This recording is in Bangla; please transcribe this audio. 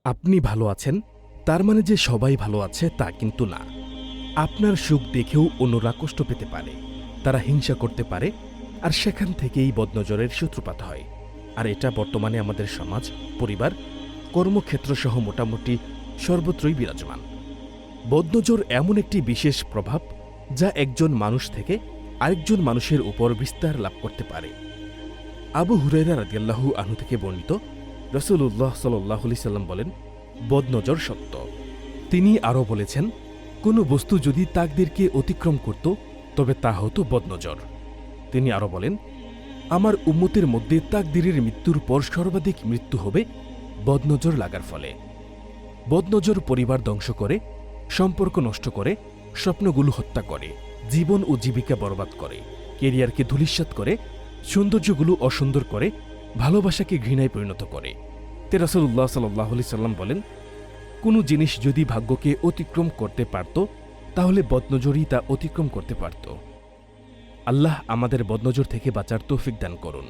আপনি ভালো আছেন তার মানে যে সবাই ভালো আছে তা কিন্তু না। আপনার সুখ দেখেও অন্যরা কষ্ট পেতে পারে, তারা হিংসা করতে পারে, আর সেখান থেকেই বদনজরের সূত্রপাত হয়। আর এটা বর্তমানে আমাদের সমাজ, পরিবার, কর্মক্ষেত্রসহ মোটামুটি সর্বত্রই বিরাজমান। বদনজর এমন একটি বিশেষ প্রভাব যা একজন মানুষ থেকে আরেকজন মানুষের উপর বিস্তার লাভ করতে পারে। আবু হুরায়রা রাদিয়াল্লাহু আনহু থেকে বর্ণিত, রাসূলুল্লাহ সাল্লাল্লাহু আলাইহি সাল্লাম বলেন, বদনজর সত্য। তিনি আরও বলেছেন, কোনো বস্তু যদি তাকদীরকে অতিক্রম করত তবে তা হতো বদনজর। তিনি আরও বলেন, আমার উম্মতের মধ্যে তাকদীরের মৃত্যুর পর সর্বাধিক মৃত্যু হবে বদনজর লাগার ফলে। বদনজর পরিবার ধ্বংস করে, সম্পর্ক নষ্ট করে, স্বপ্নগুলো হত্যা করে, জীবন ও জীবিকা বরবাদ করে, কেরিয়ারকে ধূলিসাৎ করে, সৌন্দর্যগুলো অসুন্দর করে, ভালোবাসাকে ঘৃণায় পরিণত করে। তে রাসূলুল্লাহ সাল্লাল্লাহু আলাইহি সাল্লাম বলেন, কোনো জিনিস যদি ভাগ্যকে অতিক্রম করতে পারত তাহলে বদনজরই তা অতিক্রম করতে পারত। আল্লাহ আমাদের বদনজর থেকে বাঁচার তৌফিক দান করুন।